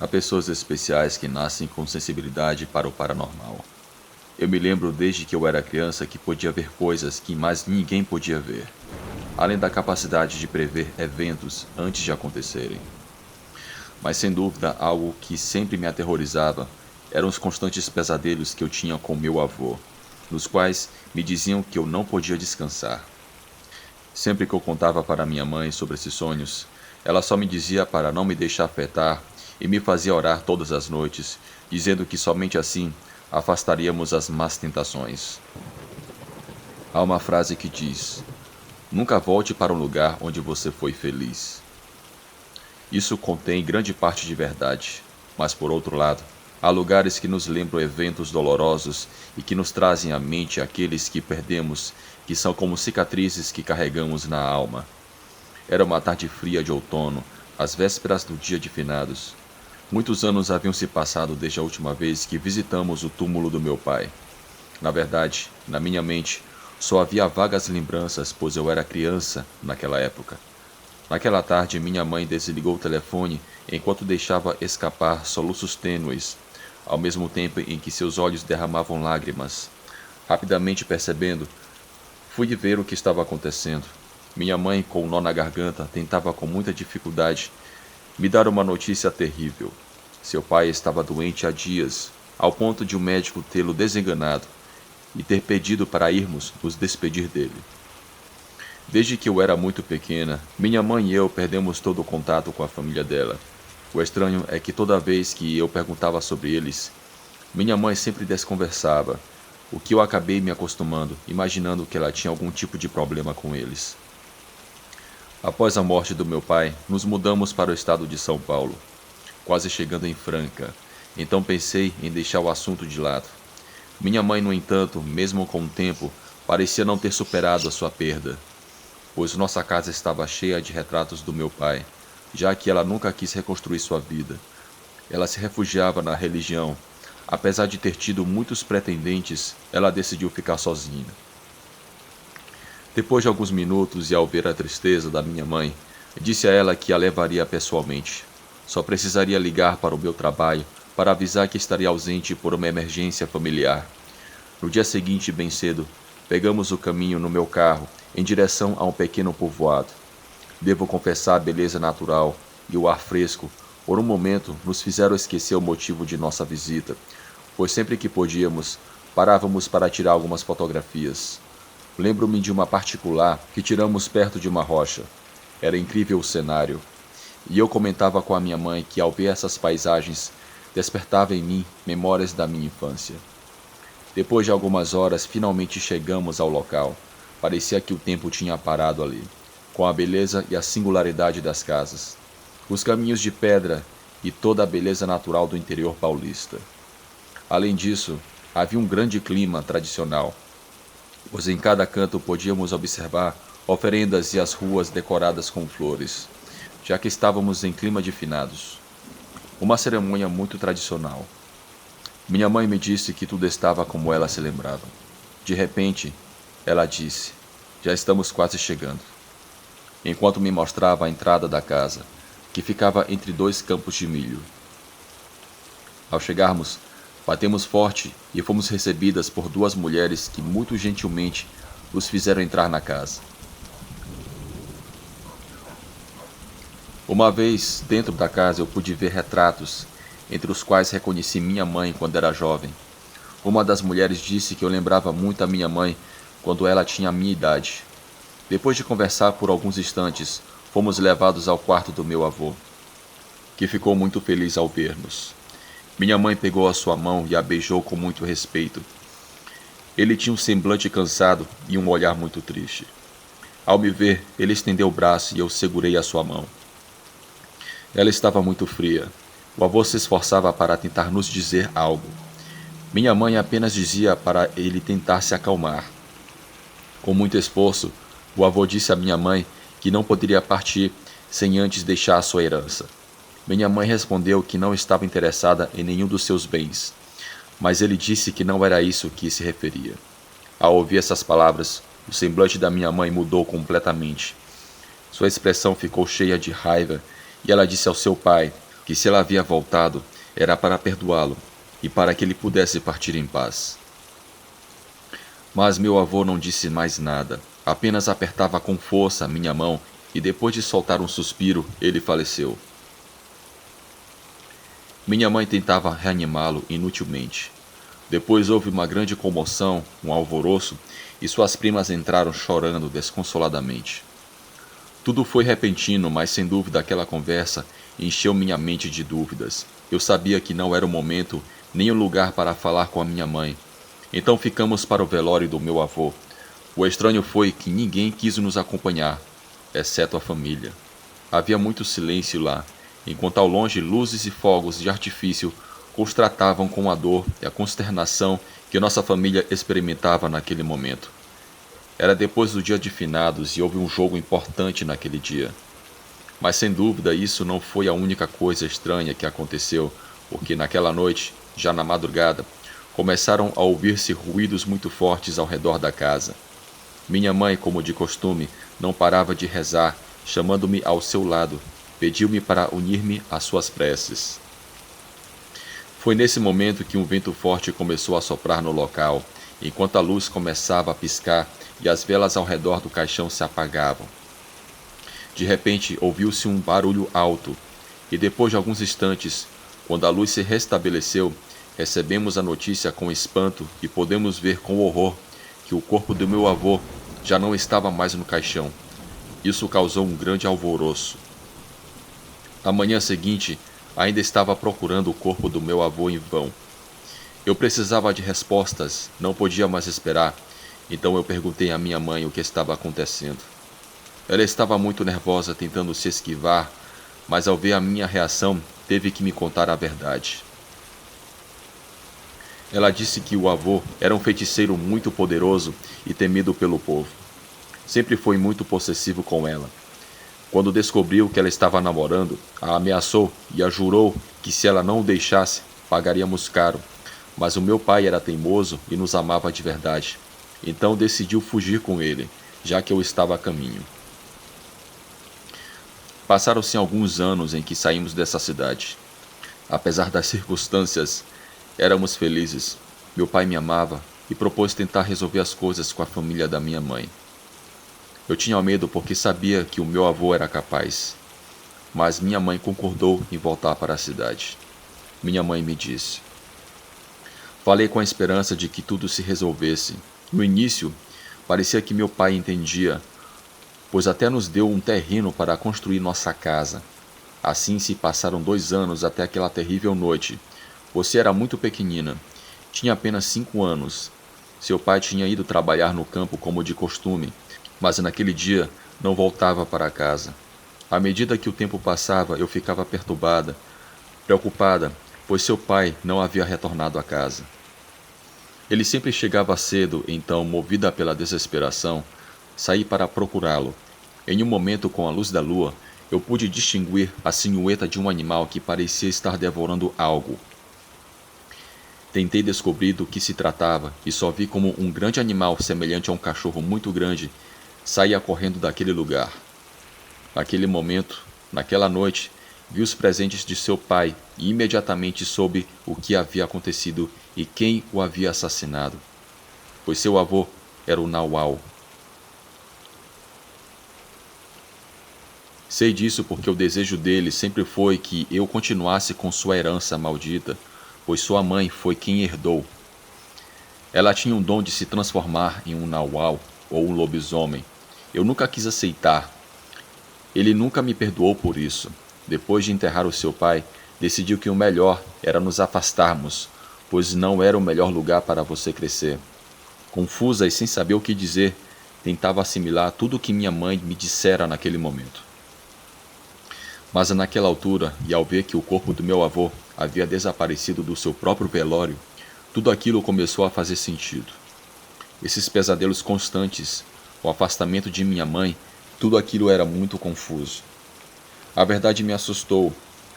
Há pessoas especiais que nascem com sensibilidade para o paranormal. Eu me lembro desde que eu era criança que podia ver coisas que mais ninguém podia ver, além da capacidade de prever eventos antes de acontecerem. Mas sem dúvida, algo que sempre me aterrorizava eram os constantes pesadelos que eu tinha com meu avô, nos quais me diziam que eu não podia descansar. Sempre que eu contava para minha mãe sobre esses sonhos, ela só me dizia para não me deixar afetar e me fazia orar todas as noites, dizendo que somente assim afastaríamos as más tentações. Há uma frase que diz: nunca volte para um lugar onde você foi feliz. Isso contém grande parte de verdade, mas por outro lado, há lugares que nos lembram eventos dolorosos e que nos trazem à mente aqueles que perdemos, que são como cicatrizes que carregamos na alma. Era uma tarde fria de outono, às vésperas do dia de finados. Muitos anos haviam se passado desde a última vez que visitamos o túmulo do meu pai. Na verdade, na minha mente, só havia vagas lembranças, pois eu era criança naquela época. Naquela tarde, minha mãe desligou o telefone enquanto deixava escapar soluços tênues, ao mesmo tempo em que seus olhos derramavam lágrimas. Rapidamente percebendo, fui ver o que estava acontecendo. Minha mãe, com um nó na garganta, tentava com muita dificuldade me dar uma notícia terrível. Seu pai estava doente há dias, ao ponto de o médico tê-lo desenganado e ter pedido para irmos nos despedir dele. Desde que eu era muito pequena, minha mãe e eu perdemos todo o contato com a família dela. O estranho é que toda vez que eu perguntava sobre eles, minha mãe sempre desconversava, o que eu acabei me acostumando, imaginando que ela tinha algum tipo de problema com eles. Após a morte do meu pai, nos mudamos para o estado de São Paulo, quase chegando em Franca, então pensei em deixar o assunto de lado. Minha mãe, no entanto, mesmo com o tempo, parecia não ter superado a sua perda, pois nossa casa estava cheia de retratos do meu pai, já que ela nunca quis reconstruir sua vida. Ela se refugiava na religião. Apesar de ter tido muitos pretendentes, ela decidiu ficar sozinha. Depois de alguns minutos e ao ver a tristeza da minha mãe, disse a ela que a levaria pessoalmente. Só precisaria ligar para o meu trabalho para avisar que estaria ausente por uma emergência familiar. No dia seguinte, bem cedo, pegamos o caminho no meu carro em direção a um pequeno povoado. Devo confessar a beleza natural e o ar fresco, por um momento, nos fizeram esquecer o motivo de nossa visita, pois sempre que podíamos, parávamos para tirar algumas fotografias. Lembro-me de uma particular que tiramos perto de uma rocha. Era incrível o cenário. E eu comentava com a minha mãe que ao ver essas paisagens, despertava em mim memórias da minha infância. Depois de algumas horas, finalmente chegamos ao local. Parecia que o tempo tinha parado ali, com a beleza e a singularidade das casas, os caminhos de pedra e toda a beleza natural do interior paulista. Além disso, havia um grande clima tradicional, pois em cada canto podíamos observar oferendas e as ruas decoradas com flores, já que estávamos em clima de finados. Uma cerimônia muito tradicional. Minha mãe me disse que tudo estava como ela se lembrava. De repente, ela disse: já estamos quase chegando. Enquanto me mostrava a entrada da casa, que ficava entre dois campos de milho. Ao chegarmos, batemos forte e fomos recebidas por duas mulheres que muito gentilmente nos fizeram entrar na casa. Uma vez dentro da casa eu pude ver retratos, entre os quais reconheci minha mãe quando era jovem. Uma das mulheres disse que eu lembrava muito a minha mãe quando ela tinha a minha idade. Depois de conversar por alguns instantes, fomos levados ao quarto do meu avô, que ficou muito feliz ao ver-nos. Minha mãe pegou a sua mão e a beijou com muito respeito. Ele tinha um semblante cansado e um olhar muito triste. Ao me ver, ele estendeu o braço e eu segurei a sua mão. Ela estava muito fria. O avô se esforçava para tentar nos dizer algo. Minha mãe apenas dizia para ele tentar se acalmar. Com muito esforço, o avô disse à minha mãe que não poderia partir sem antes deixar a sua herança. Minha mãe respondeu que não estava interessada em nenhum dos seus bens, mas ele disse que não era isso que se referia. Ao ouvir essas palavras, o semblante da minha mãe mudou completamente. Sua expressão ficou cheia de raiva e ela disse ao seu pai que se ela havia voltado, era para perdoá-lo e para que ele pudesse partir em paz. Mas meu avô não disse mais nada, apenas apertava com força minha mão e depois de soltar um suspiro, ele faleceu. Minha mãe tentava reanimá-lo inutilmente. Depois houve uma grande comoção, um alvoroço, e suas primas entraram chorando desconsoladamente. Tudo foi repentino, mas sem dúvida aquela conversa encheu minha mente de dúvidas. Eu sabia que não era o momento nem o lugar para falar com a minha mãe. Então ficamos para o velório do meu avô. O estranho foi que ninguém quis nos acompanhar, exceto a família. Havia muito silêncio lá, enquanto ao longe luzes e fogos de artifício constatavam com a dor e a consternação que nossa família experimentava naquele momento. Era depois do dia de finados e houve um jogo importante naquele dia. Mas sem dúvida isso não foi a única coisa estranha que aconteceu, porque naquela noite, já na madrugada, começaram a ouvir-se ruídos muito fortes ao redor da casa. Minha mãe, como de costume, não parava de rezar, chamando-me ao seu lado, pediu-me para unir-me às suas preces. Foi nesse momento que um vento forte começou a soprar no local, enquanto a luz começava a piscar e as velas ao redor do caixão se apagavam. De repente, ouviu-se um barulho alto, e depois de alguns instantes, quando a luz se restabeleceu, recebemos a notícia com espanto e podemos ver com horror que o corpo do meu avô já não estava mais no caixão. Isso causou um grande alvoroço. Na manhã seguinte, ainda estava procurando o corpo do meu avô em vão. Eu precisava de respostas, não podia mais esperar, então eu perguntei à minha mãe o que estava acontecendo. Ela estava muito nervosa, tentando se esquivar, mas ao ver a minha reação, teve que me contar a verdade. Ela disse que o avô era um feiticeiro muito poderoso e temido pelo povo. Sempre foi muito possessivo com ela. Quando descobriu que ela estava namorando, a ameaçou e a jurou que se ela não o deixasse, pagaríamos caro. Mas o meu pai era teimoso e nos amava de verdade. Então decidiu fugir com ele, já que eu estava a caminho. Passaram-se alguns anos em que saímos dessa cidade. Apesar das circunstâncias, éramos felizes. Meu pai me amava e propôs tentar resolver as coisas com a família da minha mãe. Eu tinha medo porque sabia que o meu avô era capaz. Mas minha mãe concordou em voltar para a cidade. Minha mãe me disse: falei com a esperança de que tudo se resolvesse. No início, parecia que meu pai entendia, pois até nos deu um terreno para construir nossa casa. Assim se passaram 2 anos até aquela terrível noite. Você era muito pequenina. Tinha apenas 5 anos. Seu pai tinha ido trabalhar no campo como de costume, mas naquele dia não voltava para casa. À medida que o tempo passava, eu ficava perturbada, preocupada, pois seu pai não havia retornado à casa. Ele sempre chegava cedo, então, movida pela desesperação, saí para procurá-lo. Em um momento, com a luz da lua, eu pude distinguir a silhueta de um animal que parecia estar devorando algo. Tentei descobrir do que se tratava e só vi como um grande animal semelhante a um cachorro muito grande saía correndo daquele lugar. Naquele momento, naquela noite, vi os presentes de seu pai e imediatamente soube o que havia acontecido e quem o havia assassinado, pois seu avô era o Nauau. Sei disso porque o desejo dele sempre foi que eu continuasse com sua herança maldita, pois sua mãe foi quem herdou. Ela tinha um dom de se transformar em um Nauau ou um lobisomem. Eu nunca quis aceitar. Ele nunca me perdoou por isso. Depois de enterrar o seu pai, decidiu que o melhor era nos afastarmos, pois não era o melhor lugar para você crescer. Confusa e sem saber o que dizer, tentava assimilar tudo o que minha mãe me dissera naquele momento. Mas naquela altura, e ao ver que o corpo do meu avô havia desaparecido do seu próprio velório, tudo aquilo começou a fazer sentido. Esses pesadelos constantes, o afastamento de minha mãe, tudo aquilo era muito confuso. A verdade me assustou,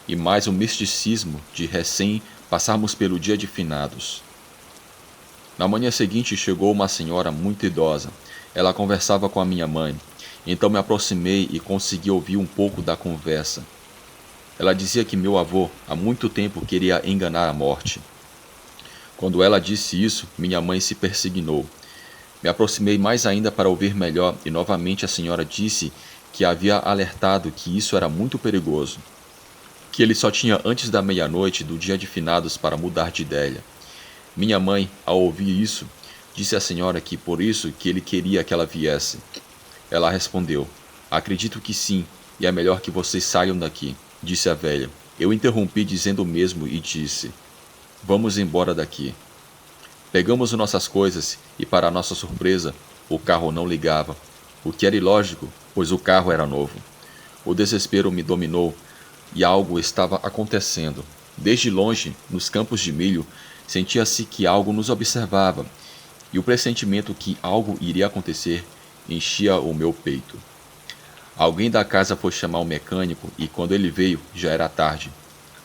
e mais o misticismo de recém passarmos pelo dia de finados. Na manhã seguinte chegou uma senhora muito idosa. Ela conversava com a minha mãe. Então me aproximei e consegui ouvir um pouco da conversa. Ela dizia que meu avô há muito tempo queria enganar a morte. Quando ela disse isso, minha mãe se persignou. Me aproximei mais ainda para ouvir melhor e novamente a senhora disse que havia alertado que isso era muito perigoso, que ele só tinha antes da meia-noite do dia de finados para mudar de ideia. Minha mãe, ao ouvir isso, disse à senhora que por isso que ele queria que ela viesse. Ela respondeu: acredito que sim, e é melhor que vocês saiam daqui, disse a velha. Eu interrompi dizendo o mesmo e disse: vamos embora daqui. Pegamos nossas coisas e, para nossa surpresa, o carro não ligava, o que era ilógico, pois o carro era novo. O desespero me dominou e algo estava acontecendo. Desde longe, nos campos de milho, sentia-se que algo nos observava, e o pressentimento que algo iria acontecer enchia o meu peito. Alguém da casa foi chamar o mecânico e, quando ele veio, já era tarde.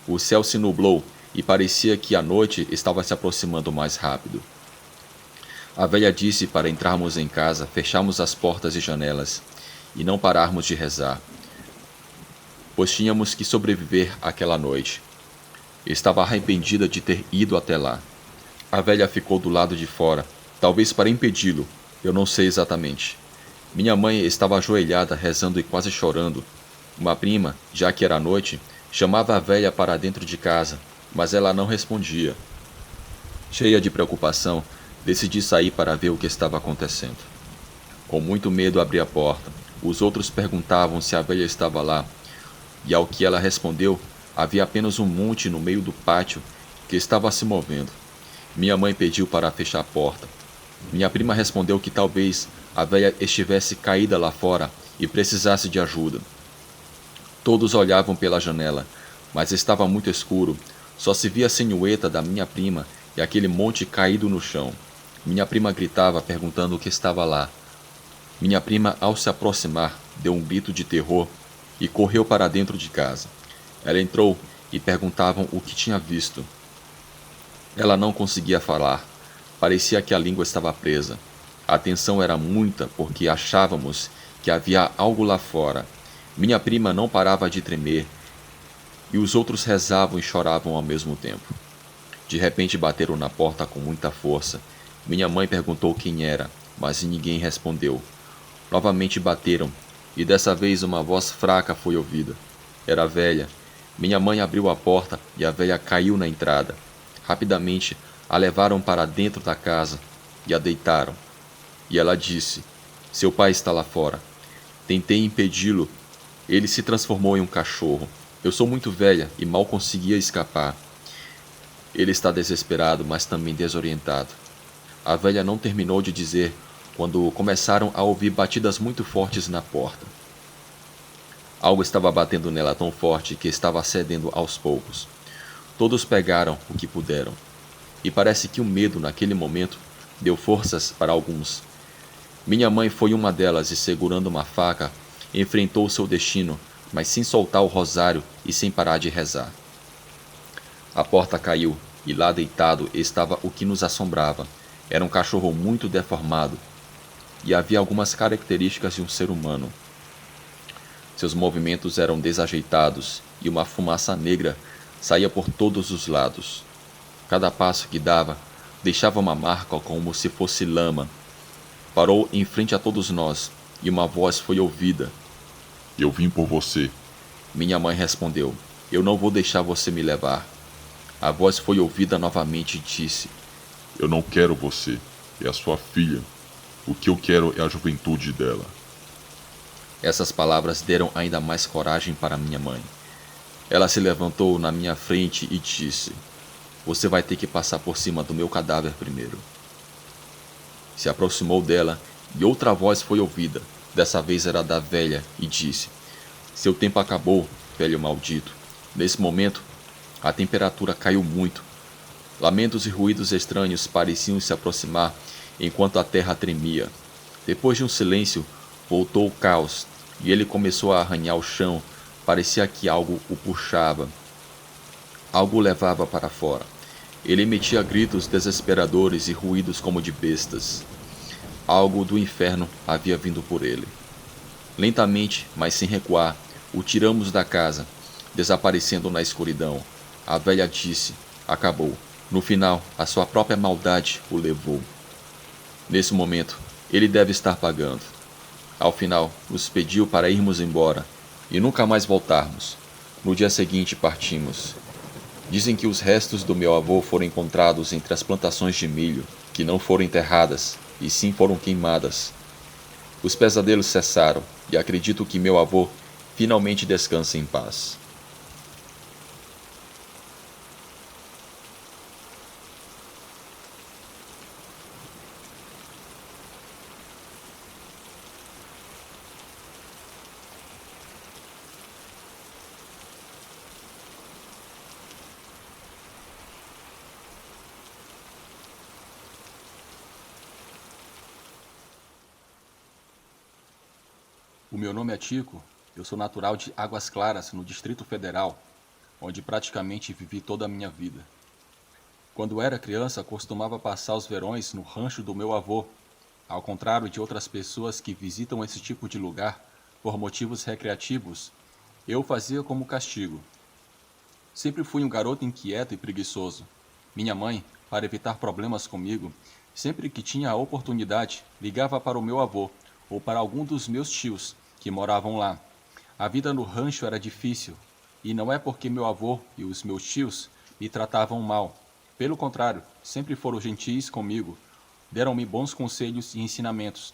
O céu se nublou e parecia que a noite estava se aproximando mais rápido. A velha disse para entrarmos em casa, fecharmos as portas e janelas e não pararmos de rezar, pois tínhamos que sobreviver àquela noite. Estava arrependida de ter ido até lá. A velha ficou do lado de fora, talvez para impedi-lo, eu não sei exatamente. Minha mãe estava ajoelhada, rezando e quase chorando. Uma prima, já que era noite, chamava a velha para dentro de casa, mas ela não respondia. Cheia de preocupação, decidi sair para ver o que estava acontecendo. Com muito medo abri a porta. Os outros perguntavam se a velha estava lá, e ao que ela respondeu, havia apenas um monte no meio do pátio que estava se movendo. Minha mãe pediu para fechar a porta. Minha prima respondeu que talvez a velha estivesse caída lá fora e precisasse de ajuda. Todos olhavam pela janela, mas estava muito escuro. Só se via a silhueta da minha prima e aquele monte caído no chão. Minha prima gritava, perguntando o que estava lá. Minha prima, ao se aproximar, deu um grito de terror e correu para dentro de casa. Ela entrou e perguntavam o que tinha visto. Ela não conseguia falar. Parecia que a língua estava presa. A tensão era muita porque achávamos que havia algo lá fora. Minha prima não parava de tremer e os outros rezavam e choravam ao mesmo tempo. De repente bateram na porta com muita força. Minha mãe perguntou quem era, mas ninguém respondeu. Novamente bateram, e dessa vez uma voz fraca foi ouvida. Era a velha. Minha mãe abriu a porta e a velha caiu na entrada. Rapidamente a levaram para dentro da casa e a deitaram. E ela disse: seu pai está lá fora. Tentei impedi-lo. Ele se transformou em um cachorro. Eu sou muito velha e mal conseguia escapar. Ele está desesperado, mas também desorientado. A velha não terminou de dizer quando começaram a ouvir batidas muito fortes na porta. Algo estava batendo nela tão forte que estava cedendo aos poucos. Todos pegaram o que puderam. E parece que o medo, naquele momento, deu forças para alguns. Minha mãe foi uma delas e, segurando uma faca, enfrentou seu destino, mas sem soltar o rosário e sem parar de rezar. A porta caiu e lá deitado estava o que nos assombrava. Era um cachorro muito deformado e havia algumas características de um ser humano. Seus movimentos eram desajeitados e uma fumaça negra saía por todos os lados. Cada passo que dava deixava uma marca como se fosse lama. Parou em frente a todos nós e uma voz foi ouvida. Eu vim por você. Minha mãe respondeu: eu não vou deixar você me levar. A voz foi ouvida novamente e disse: eu não quero você, é a sua filha. O que eu quero é a juventude dela. Essas palavras deram ainda mais coragem para minha mãe. Ela se levantou na minha frente e disse: você vai ter que passar por cima do meu cadáver primeiro. Se aproximou dela e outra voz foi ouvida. Dessa vez era da velha e disse: seu tempo acabou, velho maldito. Nesse momento, a temperatura caiu muito. Lamentos e ruídos estranhos pareciam se aproximar enquanto a terra tremia. Depois de um silêncio, voltou o caos e ele começou a arranhar o chão. Parecia que algo o puxava. Algo o levava para fora. Ele emitia gritos desesperadores e ruídos como de bestas. Algo do inferno havia vindo por ele. Lentamente, mas sem recuar, o tiramos da casa. desaparecendo na escuridão. A velha disse: acabou. No final, a sua própria maldade o levou. Nesse momento, ele deve estar pagando. Ao final, nos pediu para irmos embora e nunca mais voltarmos. No dia seguinte, partimos. Dizem que os restos do meu avô foram encontrados entre as plantações de milho, que não foram enterradas, e sim foram queimadas. Os pesadelos cessaram, e acredito que meu avô finalmente descanse em paz. O meu nome é Tico, eu sou natural de Águas Claras, no Distrito Federal, onde praticamente vivi toda a minha vida. Quando era criança, costumava passar os verões no rancho do meu avô, ao contrário de outras pessoas que visitam esse tipo de lugar por motivos recreativos, eu fazia como castigo. Sempre fui um garoto inquieto e preguiçoso. Minha mãe, para evitar problemas comigo, sempre que tinha a oportunidade, ligava para o meu avô ou para algum dos meus tios que moravam lá. A vida no rancho era difícil, e não é porque meu avô e os meus tios me tratavam mal. Pelo contrário, sempre foram gentis comigo, deram-me bons conselhos e ensinamentos.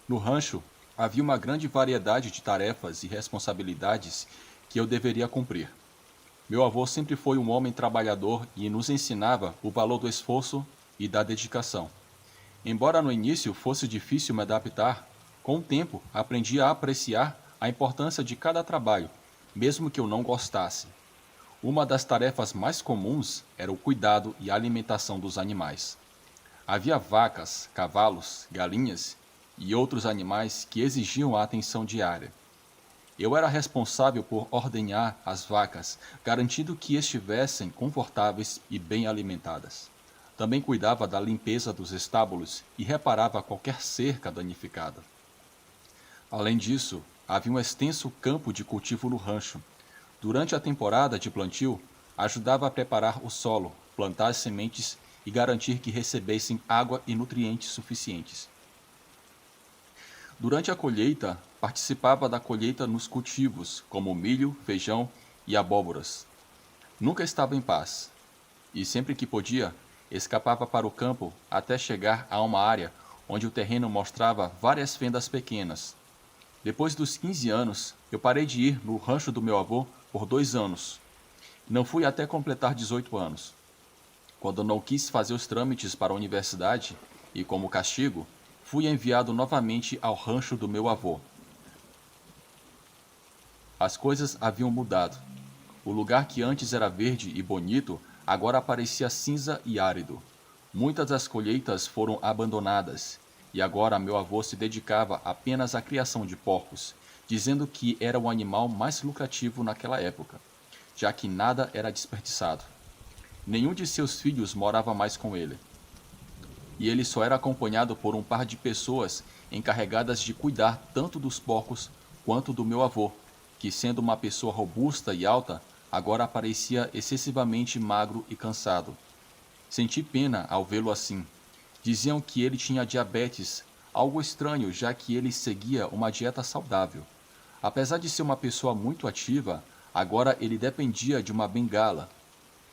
No rancho, havia uma grande variedade de tarefas e responsabilidades que eu deveria cumprir. Meu avô sempre foi um homem trabalhador e nos ensinava o valor do esforço e da dedicação. Embora no início fosse difícil me adaptar, com o tempo aprendi a apreciar a importância de cada trabalho, mesmo que eu não gostasse. Uma das tarefas mais comuns era o cuidado e alimentação dos animais. Havia vacas, cavalos, galinhas e outros animais que exigiam a atenção diária. Eu era responsável por ordenhar as vacas, garantindo que estivessem confortáveis e bem alimentadas. Também cuidava da limpeza dos estábulos e reparava qualquer cerca danificada. Além disso, havia um extenso campo de cultivo no rancho. Durante a temporada de plantio, ajudava a preparar o solo, plantar as sementes e garantir que recebessem água e nutrientes suficientes. Durante a colheita, participava da colheita nos cultivos, como milho, feijão e abóboras. Nunca estava em paz, e sempre que podia, escapava para o campo até chegar a uma área onde o terreno mostrava várias fendas pequenas. Depois dos 15 anos, eu parei de ir no rancho do meu avô por 2 anos. Não fui até completar 18 anos. Quando não quis fazer os trâmites para a universidade, e como castigo, fui enviado novamente ao rancho do meu avô. As coisas haviam mudado. O lugar que antes era verde e bonito, agora parecia cinza e árido. Muitas das colheitas foram abandonadas, e agora meu avô se dedicava apenas à criação de porcos, dizendo que era o animal mais lucrativo naquela época, já que nada era desperdiçado. Nenhum de seus filhos morava mais com ele, e ele só era acompanhado por um par de pessoas encarregadas de cuidar tanto dos porcos quanto do meu avô, que, sendo uma pessoa robusta e alta, agora parecia excessivamente magro e cansado. Senti pena ao vê-lo assim. Diziam que ele tinha diabetes, algo estranho, já que ele seguia uma dieta saudável. Apesar de ser uma pessoa muito ativa, agora ele dependia de uma bengala.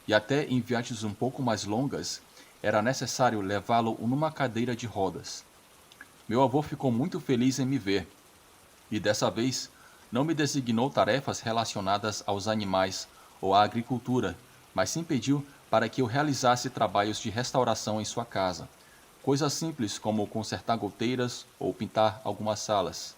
E até em viagens um pouco mais longas, era necessário levá-lo numa cadeira de rodas. Meu avô ficou muito feliz em me ver, e dessa vez não me designou tarefas relacionadas aos animais ou à agricultura, mas sim pediu para que eu realizasse trabalhos de restauração em sua casa. Coisas simples como consertar goteiras ou pintar algumas salas.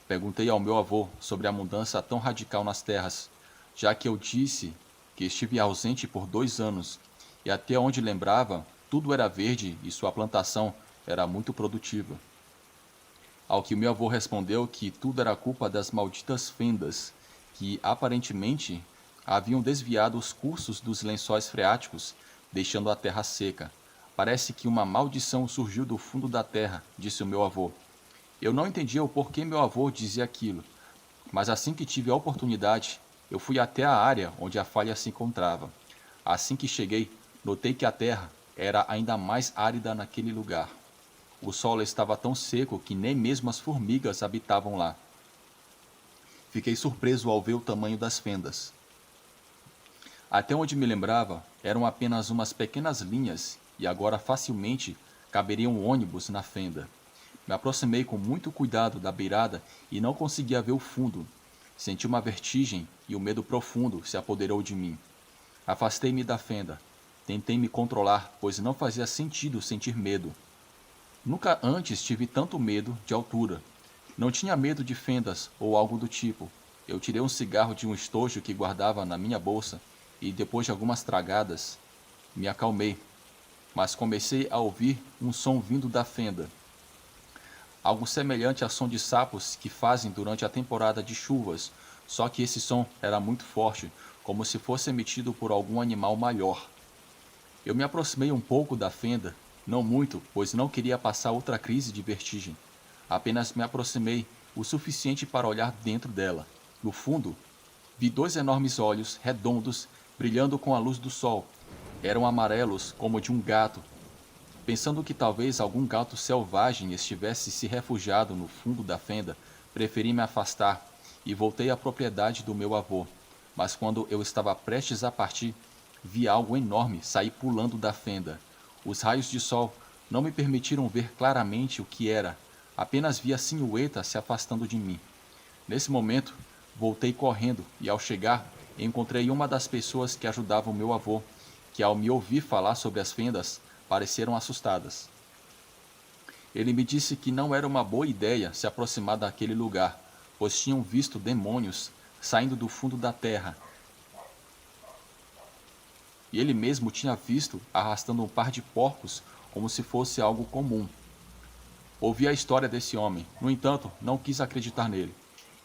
Perguntei ao meu avô sobre a mudança tão radical nas terras, já que eu disse que estive ausente por 2 anos, e até onde lembrava, tudo era verde e sua plantação era muito produtiva. Ao que meu avô respondeu que tudo era culpa das malditas fendas, que aparentemente haviam desviado os cursos dos lençóis freáticos, deixando a terra seca. Parece que uma maldição surgiu do fundo da terra, disse o meu avô. Eu não entendia o porquê meu avô dizia aquilo, mas assim que tive a oportunidade, Eu fui até a área onde a falha se encontrava. Assim que cheguei, notei que a terra era ainda mais árida naquele lugar. O solo estava tão seco que nem mesmo as formigas habitavam lá. Fiquei surpreso ao ver o tamanho das fendas. Até onde me lembrava, eram apenas umas pequenas linhas e agora facilmente caberia um ônibus na fenda. Me aproximei com muito cuidado da beirada e não conseguia ver o fundo. Senti uma vertigem e o medo profundo se apoderou de mim. Afastei-me da fenda. Tentei me controlar, pois não fazia sentido sentir medo. Nunca antes tive tanto medo de altura. Não tinha medo de fendas ou algo do tipo. Eu tirei um cigarro de um estojo que guardava na minha bolsa e, depois de algumas tragadas, me acalmei. Mas comecei a ouvir um som vindo da fenda. Algo semelhante a som de sapos que fazem durante a temporada de chuvas, só que esse som era muito forte, como se fosse emitido por algum animal maior. Eu me aproximei um pouco da fenda, não muito, pois não queria passar outra crise de vertigem. Apenas me aproximei o suficiente para olhar dentro dela. No fundo, vi 2 enormes olhos redondos brilhando com a luz do sol. Eram amarelos como de um gato. Pensando que talvez algum gato selvagem estivesse se refugiado no fundo da fenda, preferi me afastar e voltei à propriedade do meu avô. Mas quando eu estava prestes a partir, vi algo enorme sair pulando da fenda. Os raios de sol não me permitiram ver claramente o que era, apenas vi a silhueta se afastando de mim. Nesse momento, voltei correndo e, ao chegar, encontrei uma das pessoas que ajudavam meu avô, que, ao me ouvir falar sobre as fendas, pareceram assustadas. Ele me disse que não era uma boa ideia se aproximar daquele lugar, pois tinham visto demônios saindo do fundo da terra. E ele mesmo tinha visto arrastando um par de porcos como se fosse algo comum. Ouvi a história desse homem, no entanto, não quis acreditar nele.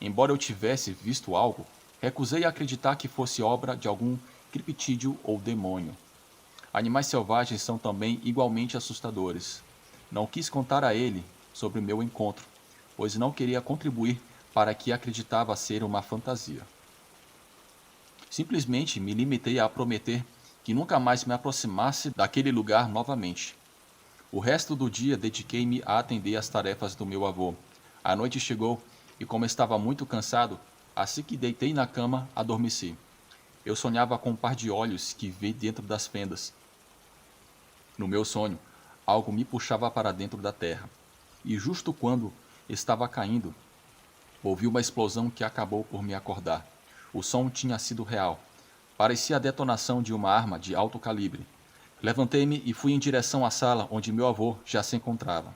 Embora eu tivesse visto algo, recusei acreditar que fosse obra de algum criptídeo ou demônio. Animais selvagens são também igualmente assustadores. Não quis contar a ele sobre o meu encontro, pois não queria contribuir para que acreditava ser uma fantasia. Simplesmente me limitei a prometer que nunca mais me aproximasse daquele lugar novamente. O resto do dia dediquei-me a atender às tarefas do meu avô. A noite chegou e, como estava muito cansado, assim que deitei na cama, adormeci. Eu sonhava com um par de olhos que vi dentro das fendas. No meu sonho, algo me puxava para dentro da terra. E justo quando estava caindo, ouvi uma explosão que acabou por me acordar. O som tinha sido real. Parecia a detonação de uma arma de alto calibre. Levantei-me e fui em direção à sala onde meu avô já se encontrava.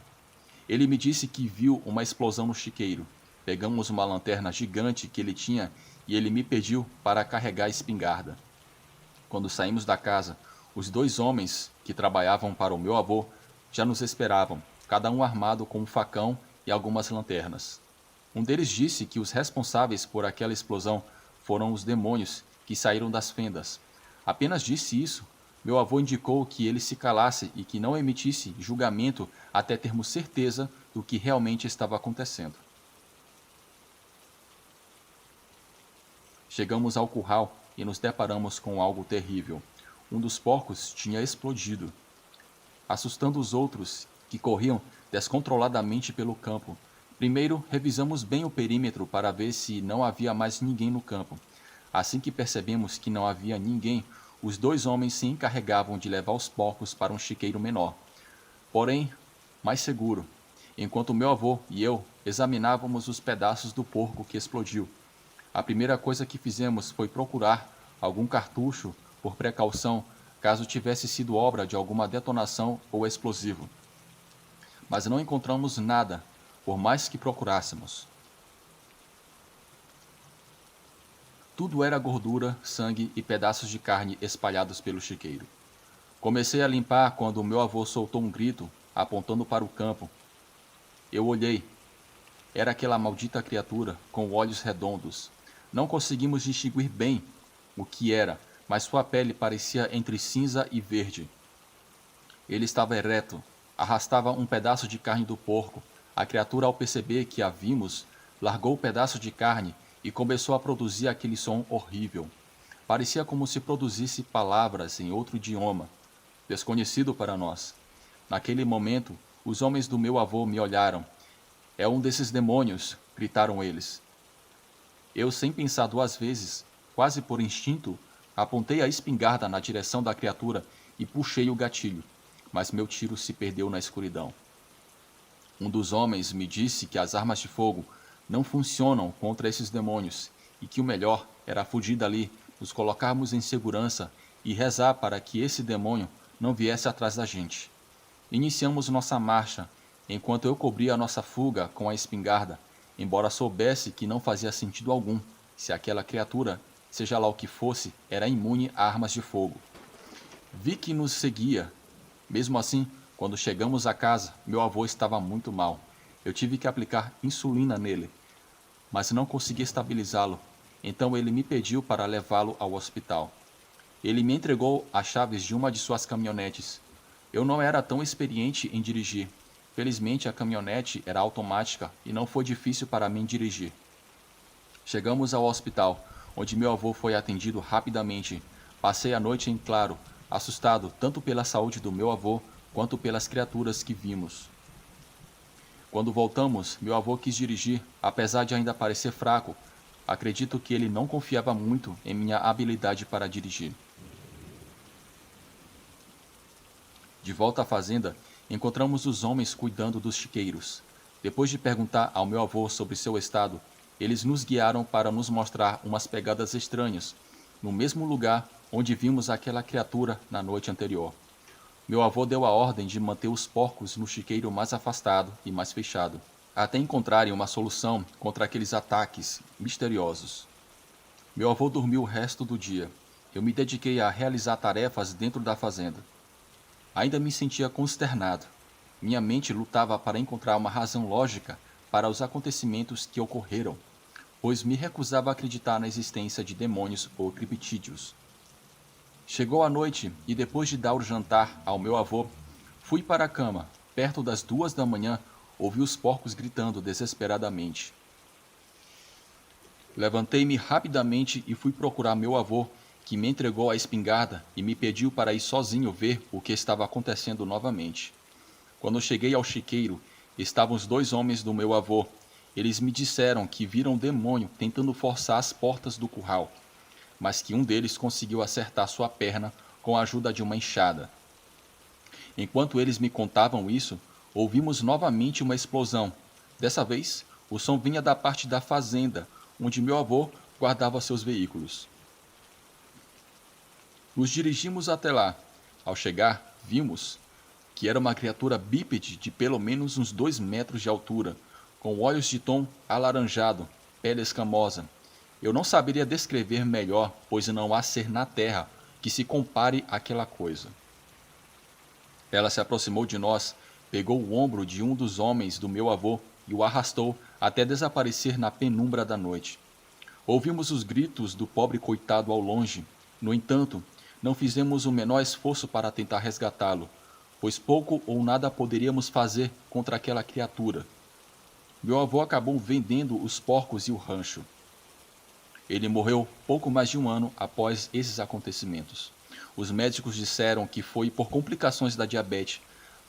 Ele me disse que viu uma explosão no chiqueiro. Pegamos uma lanterna gigante que ele tinha e ele me pediu para carregar a espingarda. Quando saímos da casa, os 2 homens que trabalhavam para o meu avô já nos esperavam, cada um armado com um facão e algumas lanternas. Um deles disse que os responsáveis por aquela explosão foram os demônios que saíram das fendas. Apenas disse isso. Meu avô indicou que ele se calasse e que não emitisse julgamento até termos certeza do que realmente estava acontecendo. Chegamos ao curral e nos deparamos com algo terrível. Um dos porcos tinha explodido, assustando os outros, que corriam descontroladamente pelo campo. Primeiro, revisamos bem o perímetro para ver se não havia mais ninguém no campo. Assim que percebemos que não havia ninguém, os 2 homens se encarregavam de levar os porcos para um chiqueiro menor, porém mais seguro, enquanto meu avô e eu examinávamos os pedaços do porco que explodiu. A primeira coisa que fizemos foi procurar algum cartucho por precaução, caso tivesse sido obra de alguma detonação ou explosivo. Mas não encontramos nada, por mais que procurássemos. Tudo era gordura, sangue e pedaços de carne espalhados pelo chiqueiro. Comecei a limpar quando meu avô soltou um grito, apontando para o campo. Eu olhei. Era aquela maldita criatura, com olhos redondos. Não conseguimos distinguir bem o que era, mas sua pele parecia entre cinza e verde. Ele estava ereto, arrastava um pedaço de carne do porco. A criatura, ao perceber que a vimos, largou o pedaço de carne e começou a produzir aquele som horrível. Parecia como se produzisse palavras em outro idioma, desconhecido para nós. Naquele momento, os homens do meu avô me olharam. É um desses demônios, gritaram eles. Eu, sem pensar duas vezes, quase por instinto, apontei a espingarda na direção da criatura e puxei o gatilho, mas meu tiro se perdeu na escuridão. Um dos homens me disse que as armas de fogo não funcionam contra esses demônios e que o melhor era fugir dali, nos colocarmos em segurança e rezar para que esse demônio não viesse atrás da gente. Iniciamos nossa marcha, enquanto eu cobria a nossa fuga com a espingarda, embora soubesse que não fazia sentido algum, se aquela criatura, seja lá o que fosse, era imune a armas de fogo. Vi que nos seguia. Mesmo assim, quando chegamos à casa, meu avô estava muito mal. Eu tive que aplicar insulina nele, mas não consegui estabilizá-lo. Então ele me pediu para levá-lo ao hospital. Ele me entregou as chaves de uma de suas caminhonetes. Eu não era tão experiente em dirigir. Felizmente a caminhonete era automática e não foi difícil para mim dirigir. Chegamos ao hospital, onde meu avô foi atendido rapidamente. Passei a noite em claro, assustado tanto pela saúde do meu avô quanto pelas criaturas que vimos. Quando voltamos, meu avô quis dirigir, apesar de ainda parecer fraco. Acredito que ele não confiava muito em minha habilidade para dirigir. De volta à fazenda, encontramos os homens cuidando dos chiqueiros. Depois de perguntar ao meu avô sobre seu estado, eles nos guiaram para nos mostrar umas pegadas estranhas, no mesmo lugar onde vimos aquela criatura na noite anterior. Meu avô deu a ordem de manter os porcos no chiqueiro mais afastado e mais fechado, até encontrarem uma solução contra aqueles ataques misteriosos. Meu avô dormiu o resto do dia. Eu me dediquei a realizar tarefas dentro da fazenda. Ainda me sentia consternado. Minha mente lutava para encontrar uma razão lógica para os acontecimentos que ocorreram, pois me recusava a acreditar na existência de demônios ou criptídeos. Chegou a noite e depois de dar o jantar ao meu avô, fui para a cama. Perto das 2 da manhã, ouvi os porcos gritando desesperadamente. Levantei-me rapidamente e fui procurar meu avô, que me entregou a espingarda e me pediu para ir sozinho ver o que estava acontecendo novamente. Quando cheguei ao chiqueiro, estavam os 2 homens do meu avô. Eles me disseram que viram um demônio tentando forçar as portas do curral, mas que um deles conseguiu acertar sua perna com a ajuda de uma enxada. Enquanto eles me contavam isso, ouvimos novamente uma explosão. Dessa vez, o som vinha da parte da fazenda, onde meu avô guardava seus veículos. Nos dirigimos até lá. Ao chegar, vimos que era uma criatura bípede de pelo menos uns 2 metros de altura, com olhos de tom alaranjado, pele escamosa. Eu não saberia descrever melhor, pois não há ser na terra que se compare àquela coisa. Ela se aproximou de nós, pegou o ombro de um dos homens do meu avô e o arrastou até desaparecer na penumbra da noite. Ouvimos os gritos do pobre coitado ao longe. No entanto, não fizemos o menor esforço para tentar resgatá-lo, pois pouco ou nada poderíamos fazer contra aquela criatura. Meu avô acabou vendendo os porcos e o rancho. Ele morreu pouco mais de 1 ano após esses acontecimentos. Os médicos disseram que foi por complicações da diabetes,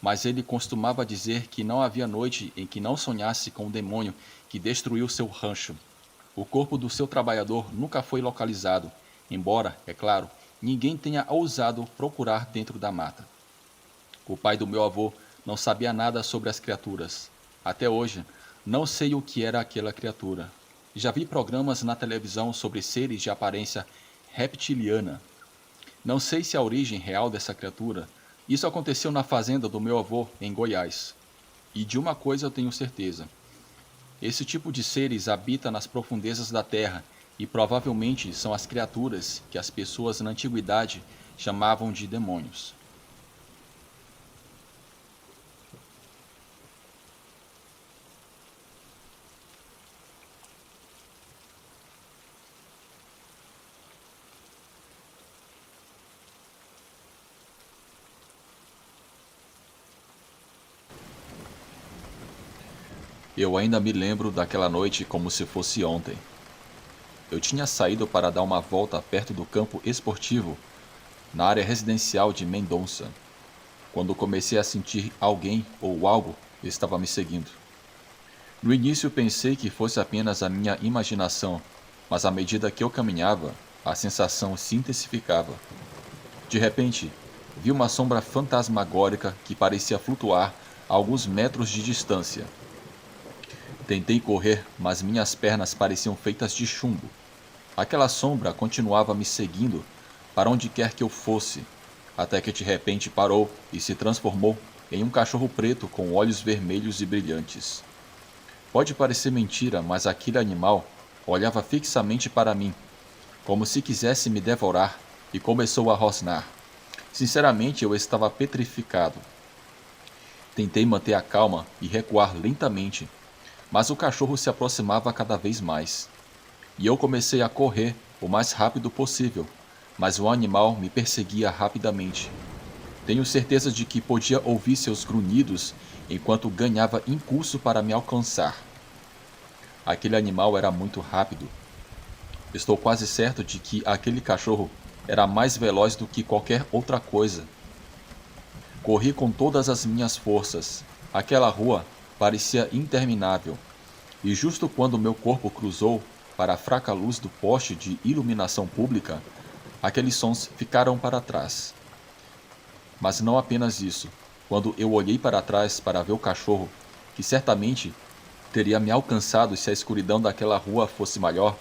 mas ele costumava dizer que não havia noite em que não sonhasse com o demônio que destruiu seu rancho. O corpo do seu trabalhador nunca foi localizado, embora, é claro, ninguém tenha ousado procurar dentro da mata. O pai do meu avô não sabia nada sobre as criaturas. Até hoje, não sei o que era aquela criatura. Já vi programas na televisão sobre seres de aparência reptiliana. Não sei se a origem real dessa criatura. Isso aconteceu na fazenda do meu avô, em Goiás. E de uma coisa eu tenho certeza. Esse tipo de seres habita nas profundezas da terra e provavelmente são as criaturas que as pessoas na antiguidade chamavam de demônios. Eu ainda me lembro daquela noite como se fosse ontem. Eu tinha saído para dar uma volta perto do campo esportivo, na área residencial de Mendonça, quando comecei a sentir alguém ou algo estava me seguindo. No início pensei que fosse apenas a minha imaginação, mas à medida que eu caminhava, a sensação se intensificava. De repente, vi uma sombra fantasmagórica que parecia flutuar a alguns metros de distância. Tentei correr, mas minhas pernas pareciam feitas de chumbo. Aquela sombra continuava me seguindo para onde quer que eu fosse, até que de repente parou e se transformou em um cachorro preto com olhos vermelhos e brilhantes. Pode parecer mentira, mas aquele animal olhava fixamente para mim, como se quisesse me devorar, e começou a rosnar. Sinceramente, eu estava petrificado. Tentei manter a calma e recuar lentamente, mas o cachorro se aproximava cada vez mais. E eu comecei a correr o mais rápido possível, mas o animal me perseguia rapidamente. Tenho certeza de que podia ouvir seus grunhidos enquanto ganhava impulso para me alcançar. Aquele animal era muito rápido. Estou quase certo de que aquele cachorro era mais veloz do que qualquer outra coisa. Corri com todas as minhas forças. Aquela rua parecia interminável, e justo quando meu corpo cruzou para a fraca luz do poste de iluminação pública, aqueles sons ficaram para trás. Mas não apenas isso. Quando eu olhei para trás para ver o cachorro, que certamente teria me alcançado se a escuridão daquela rua fosse maior,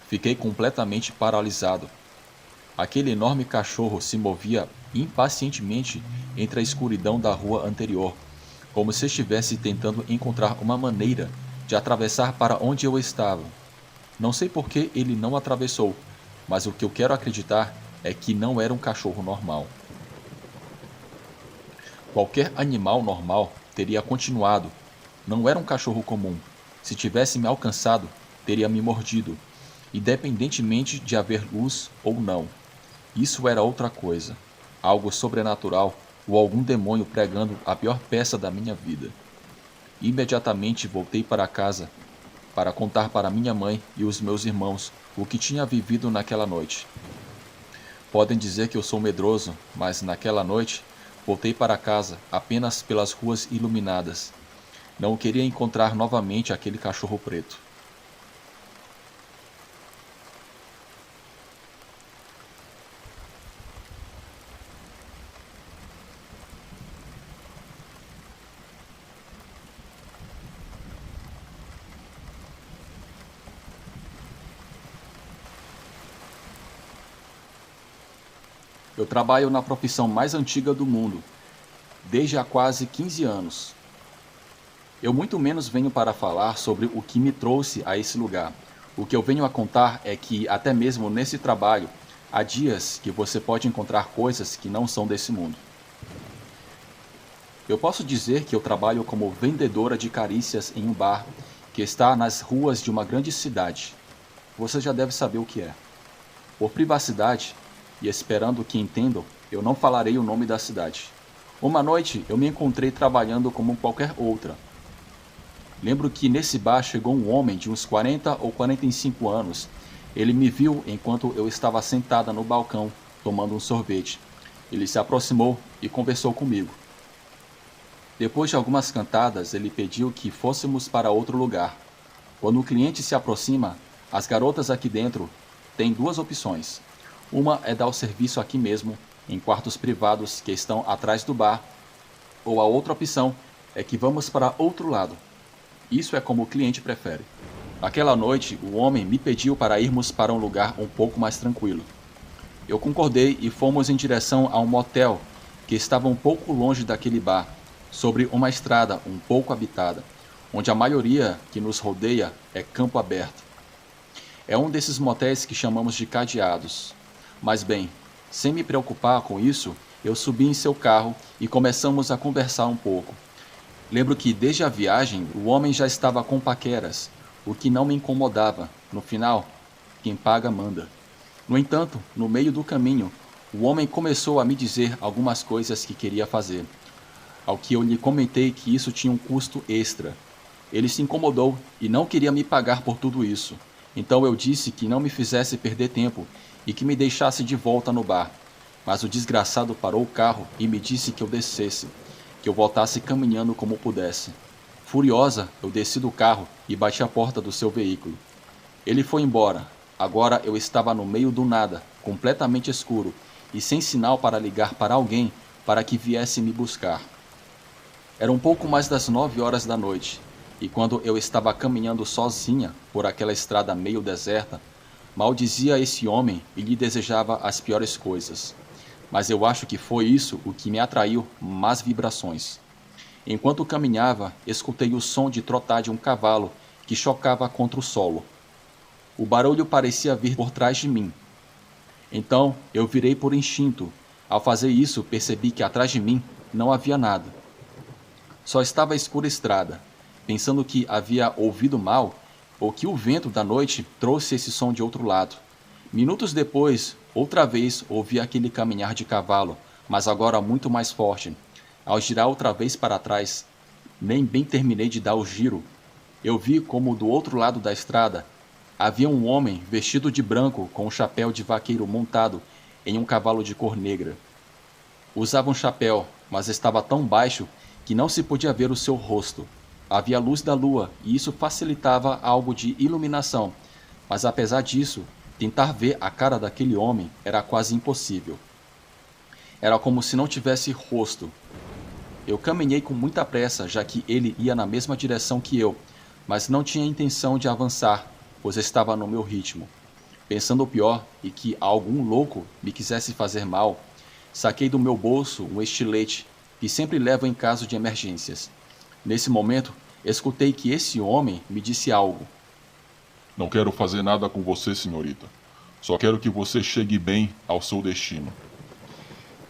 fiquei completamente paralisado. Aquele enorme cachorro se movia impacientemente entre a escuridão da rua anterior, como se estivesse tentando encontrar uma maneira de atravessar para onde eu estava. Não sei por que ele não atravessou, mas o que eu quero acreditar é que não era um cachorro normal. Qualquer animal normal teria continuado. Não era um cachorro comum. Se tivesse me alcançado, teria me mordido, independentemente de haver luz ou não. Isso era outra coisa, algo sobrenatural ou algum demônio pregando a pior peça da minha vida. Imediatamente voltei para casa para contar para minha mãe e os meus irmãos o que tinha vivido naquela noite. Podem dizer que eu sou medroso, mas naquela noite voltei para casa apenas pelas ruas iluminadas. Não queria encontrar novamente aquele cachorro preto. Eu trabalho na profissão mais antiga do mundo, desde há quase 15 anos. Eu muito menos venho para falar sobre o que me trouxe a esse lugar. O que eu venho a contar é que, até mesmo nesse trabalho, há dias que você pode encontrar coisas que não são desse mundo. Eu posso dizer que eu trabalho como vendedora de carícias em um bar que está nas ruas de uma grande cidade. Você já deve saber o que é. Por privacidade, e esperando que entendam, eu não falarei o nome da cidade. Uma noite eu me encontrei trabalhando como qualquer outra. Lembro que nesse bar chegou um homem de uns 40 ou 45 anos. Ele me viu enquanto eu estava sentada no balcão, tomando um sorvete. Ele se aproximou e conversou comigo. Depois de algumas cantadas, ele pediu que fôssemos para outro lugar. Quando o cliente se aproxima, as garotas aqui dentro têm duas opções. Uma é dar o serviço aqui mesmo, em quartos privados que estão atrás do bar, ou a outra opção é que vamos para outro lado. Isso é como o cliente prefere. Aquela noite, o homem me pediu para irmos para um lugar um pouco mais tranquilo. Eu concordei e fomos em direção a um motel que estava um pouco longe daquele bar, sobre uma estrada um pouco habitada, onde a maioria que nos rodeia é campo aberto. É um desses motéis que chamamos de cadeados. Mas bem, sem me preocupar com isso, eu subi em seu carro e começamos a conversar um pouco. Lembro que desde a viagem o homem já estava com paqueras, o que não me incomodava. No final, quem paga manda. No entanto, no meio do caminho, o homem começou a me dizer algumas coisas que queria fazer, ao que eu lhe comentei que isso tinha um custo extra. Ele se incomodou e não queria me pagar por tudo isso. Então eu disse que não me fizesse perder tempo e que me deixasse de volta no bar. Mas o desgraçado parou o carro e me disse que eu descesse, que eu voltasse caminhando como pudesse. Furiosa, eu desci do carro e bati a porta do seu veículo. Ele foi embora. Agora eu estava no meio do nada, completamente escuro, e sem sinal para ligar para alguém para que viesse me buscar. Era um pouco mais das 9 horas da noite, e quando eu estava caminhando sozinha por aquela estrada meio deserta, maldizia esse homem e lhe desejava as piores coisas. Mas eu acho que foi isso o que me atraiu más vibrações. Enquanto caminhava, escutei o som de trotar de um cavalo que chocava contra o solo. O barulho parecia vir por trás de mim. Então eu virei por instinto. Ao fazer isso, percebi que atrás de mim não havia nada. Só estava a escura estrada, pensando que havia ouvido mal ou que o vento da noite trouxe esse som de outro lado. Minutos depois, outra vez ouvi aquele caminhar de cavalo, mas agora muito mais forte. Ao girar outra vez para trás, nem bem terminei de dar o giro, eu vi como do outro lado da estrada havia um homem vestido de branco com um chapéu de vaqueiro montado em um cavalo de cor negra. Usava um chapéu, mas estava tão baixo que não se podia ver o seu rosto. Havia luz da lua e isso facilitava algo de iluminação, mas apesar disso, tentar ver a cara daquele homem era quase impossível. Era como se não tivesse rosto. Eu caminhei com muita pressa, já que ele ia na mesma direção que eu, mas não tinha intenção de avançar, pois estava no meu ritmo. Pensando o pior e que algum louco me quisesse fazer mal, saquei do meu bolso um estilete que sempre levo em caso de emergências. Nesse momento, escutei que esse homem me disse algo. Não quero fazer nada com você, senhorita. Só quero que você chegue bem ao seu destino.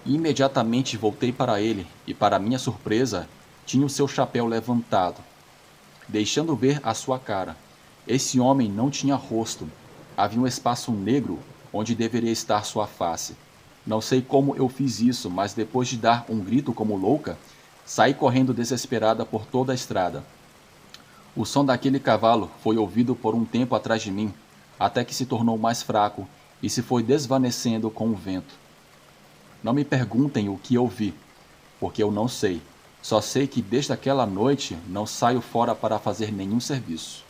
Imediatamente voltei para ele e, para minha surpresa, tinha o seu chapéu levantado, deixando ver a sua cara. Esse homem não tinha rosto. Havia um espaço negro onde deveria estar sua face. Não sei como eu fiz isso, mas depois de dar um grito como louca, saí correndo desesperada por toda a estrada. O som daquele cavalo foi ouvido por um tempo atrás de mim, até que se tornou mais fraco e se foi desvanecendo com o vento. Não me perguntem o que eu vi, porque eu não sei. Só sei que desde aquela noite não saio fora para fazer nenhum serviço.